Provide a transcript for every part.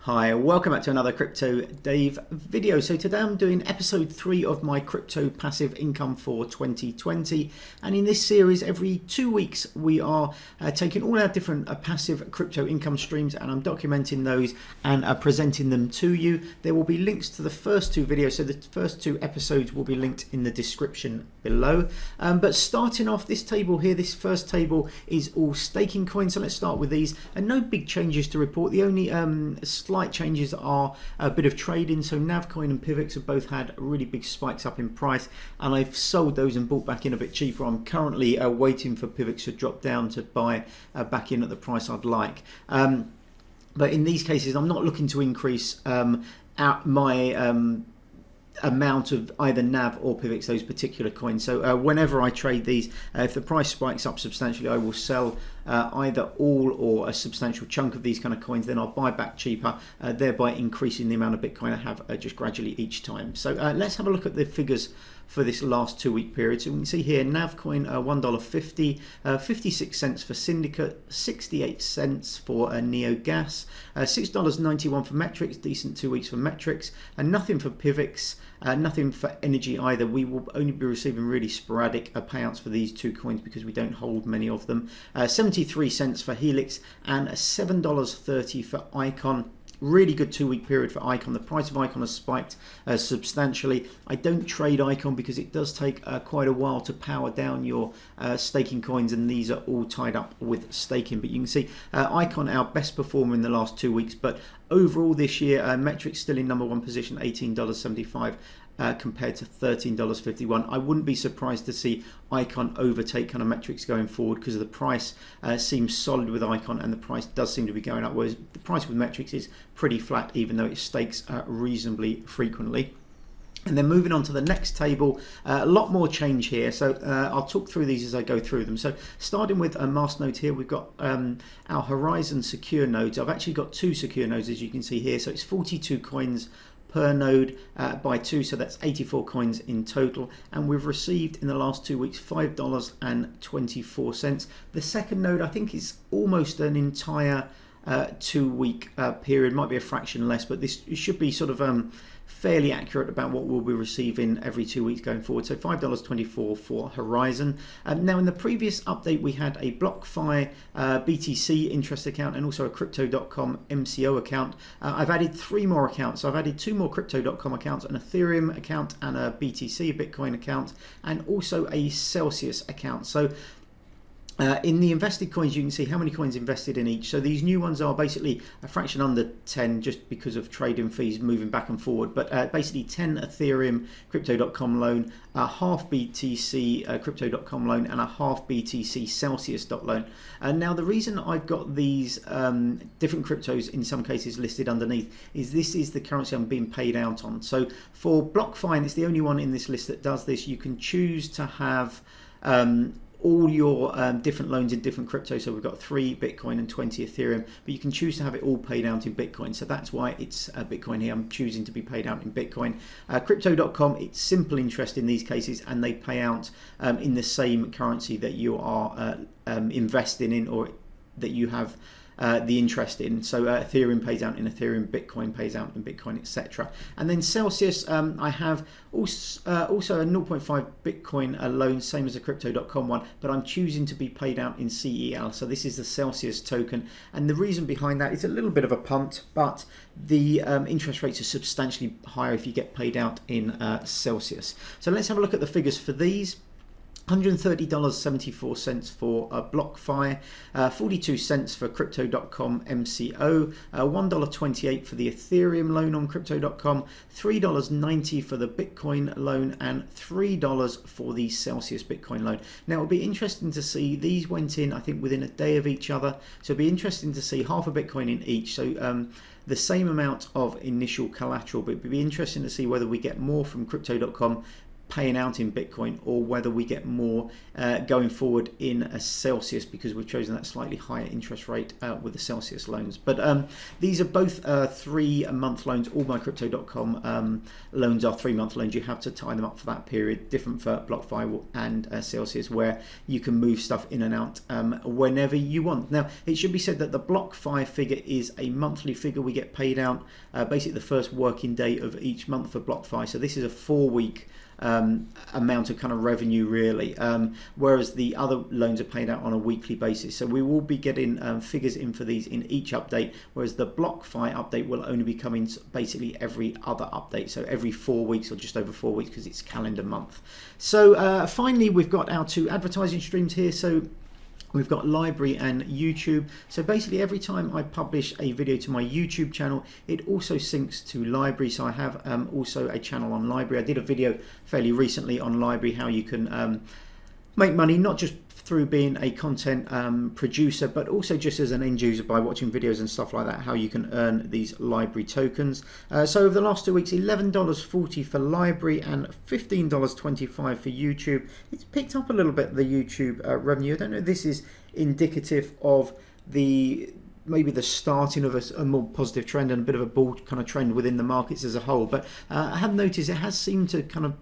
Hi, welcome back to another Crypto Dave video. So today I'm doing episode 3 of my crypto passive income for 2020, and in this series every 2 weeks we are taking all our different passive crypto income streams and I'm documenting those and presenting them to you. There will be links to the first 2 videos, so the first 2 episodes will be linked in the description below. But starting off, this table here, this first table is all staking coins, so let's start with these, and no big changes to report. The only slight changes are a bit of trading. So Navcoin and Pivx have both had really big spikes up in price, and I've sold those and bought back in a bit cheaper. I'm currently waiting for Pivx to drop down to buy back in at the price I'd like. But in these cases, I'm not looking to increase my amount of either NAV or Pivx, those particular coins. So whenever I trade these, if the price spikes up substantially, I will sell either all or a substantial chunk of these kind of coins. Then I'll buy back cheaper, thereby increasing the amount of Bitcoin I have just gradually each time. So let's have a look at the figures for this last 2 week period. So we can see here Navcoin $1.50, 56 cents for Syndicate, 68 cents for NeoGas, $6.91 for Metrix, decent 2 weeks for Metrix, and nothing for Pivx, nothing for Energy either. We will only be receiving really sporadic payouts for these 2 coins because we don't hold many of them. 73 cents for Helix and $7.30 for ICON. Really good 2 week period for ICON. The price of ICON has spiked substantially. I don't trade ICON because it does take quite a while to power down your staking coins, and these are all tied up with staking. But you can see ICON our best performer in the last 2 weeks, but overall this year Metrix still in number 1 position, $18.75 compared to $13.51. I wouldn't be surprised to see ICON overtake kind of Metrix going forward because the price seems solid with ICON and the price does seem to be going up, whereas the price with Metrix is pretty flat even though it stakes reasonably frequently. And then moving on to the next table, a lot more change here, so I'll talk through these as I go through them. So starting with a masternodes here, we've got our Horizen secure nodes. I've actually got 2 secure nodes, as you can see here, so it's 42 coins per node by 2, so that's 84 coins in total, and we've received in the last 2 weeks $5.24. The second node I think is almost an entire 2 week period, might be a fraction less, but this should be sort of fairly accurate about what we'll be receiving every 2 weeks going forward. So $5.24 for Horizen. Now in the previous update we had a Blockfi BTC interest account and also a crypto.com MCO account. I've added 3 more accounts. So I've added 2 more crypto.com accounts, an Ethereum account and a BTC, a Bitcoin account, and also a Celsius account. So in the invested coins, you can see how many coins invested in each. So these new ones are basically a fraction under 10 just because of trading fees moving back and forward. But basically 10 Ethereum crypto.com loan, a half BTC crypto.com loan, and a half BTC Celsius loan. And now the reason I've got these different cryptos in some cases listed underneath is this is the currency I'm being paid out on. So for Blockfi, and it's the only one in this list that does this, you can choose to have all your different loans in different cryptos. So we've got 3 Bitcoin and 20 Ethereum, but you can choose to have it all paid out in Bitcoin. So that's why it's Bitcoin here. I'm choosing to be paid out in Bitcoin. Crypto.com, it's simple interest in these cases, and they pay out in the same currency that you are investing in or that you have the interest in. So Ethereum pays out in Ethereum, Bitcoin pays out in Bitcoin, etc. And then Celsius, I have also a 0.5 Bitcoin loan, same as a crypto.com one, but I'm choosing to be paid out in CEL. So this is the Celsius token, and the reason behind that is a little bit of a punt, but the interest rates are substantially higher if you get paid out in Celsius. So let's have a look at the figures for these. $130.74 for Blockfi, 42 cents for crypto.com MCO, $1.28 for the Ethereum loan on crypto.com, $3.90 for the Bitcoin loan, and $3 for the Celsius Bitcoin loan. Now it'll be interesting to see, these went in I think within a day of each other, so it'll be interesting to see half a Bitcoin in each. So the same amount of initial collateral, but it'd be interesting to see whether we get more from crypto.com paying out in Bitcoin or whether we get more going forward in a Celsius, because we've chosen that slightly higher interest rate with the Celsius loans. But these are both 3-month loans. All my crypto.com loans are 3-month loans. You have to tie them up for that period, different for Blockfi and Celsius, where you can move stuff in and out whenever you want. Now, it should be said that the Blockfi figure is a monthly figure. We get paid out basically the first working day of each month for Blockfi. So this is a 4-week amount of kind of revenue really, whereas the other loans are paid out on a weekly basis. So we will be getting figures in for these in each update, whereas the Blockfi update will only be coming basically every other update, so every 4 weeks or just over 4 weeks, because it's calendar month. So finally, we've got our 2 advertising streams here. So we've got Library and YouTube. So basically every time I publish a video to my YouTube channel, it also syncs to Library. So I have also a channel on Library. I did a video fairly recently on Library, how you can make money, not just through being a content producer, but also just as an end user by watching videos and stuff like that, how you can earn these Library tokens. So over the last 2 weeks, $11.40 for Library and $15.25 for YouTube. It's picked up a little bit, the YouTube revenue. I don't know if this is indicative of maybe the starting of a more positive trend and a bit of a bull kind of trend within the markets as a whole, but I have noticed it has seemed to kind of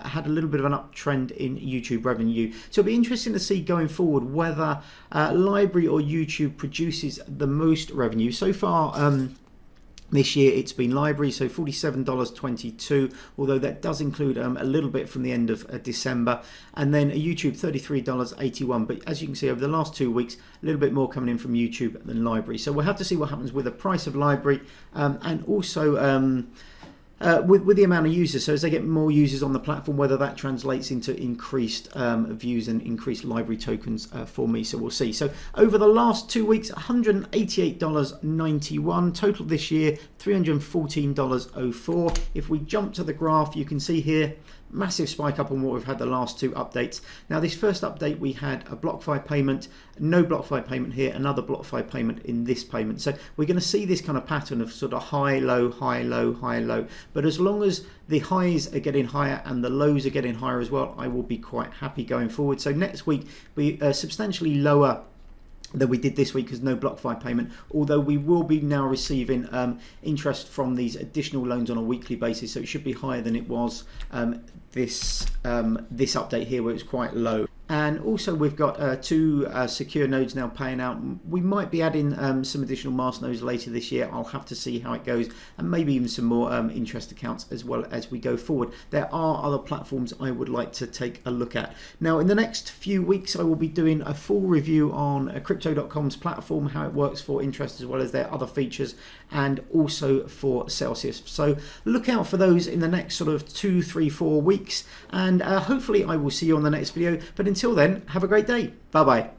had a little bit of an uptrend in YouTube revenue. So it'll be interesting to see going forward whether Library or YouTube produces the most revenue. So far this year it's been Library, so $47.22, although that does include a little bit from the end of December, and then YouTube $33.81. But as you can see, over the last 2 weeks, a little bit more coming in from YouTube than Library. So we'll have to see what happens with the price of Library and also with the amount of users. So as they get more users on the platform, whether that translates into increased views and increased Library tokens for me. So we'll see. So over the last 2 weeks, $188.91 total this year, $314.04. If we jump to the graph, you can see here massive spike up on what we've had the last 2 updates. Now this first update we had a Blockfi payment, no Blockfi payment here, another Blockfi payment in this payment. So we're going to see this kind of pattern of sort of high, low, high, low, high, low. But as long as the highs are getting higher and the lows are getting higher as well, I will be quite happy going forward. So next week we substantially lower than we did this week because no Blockfi payment, although we will be now receiving interest from these additional loans on a weekly basis, so it should be higher than it was this update here where it was quite low. And also we've got 2 secure nodes now paying out. We might be adding some additional mask nodes later this year. I'll have to see how it goes, and maybe even some more interest accounts as well as we go forward. There are other platforms I would like to take a look at. Now in the next few weeks I will be doing a full review on crypto.com's platform, how it works for interest as well as their other features, and also for Celsius. So look out for those in the next sort of 2, 3, 4 weeks, and hopefully I will see you on the next video. But until then, have a great day. Bye bye.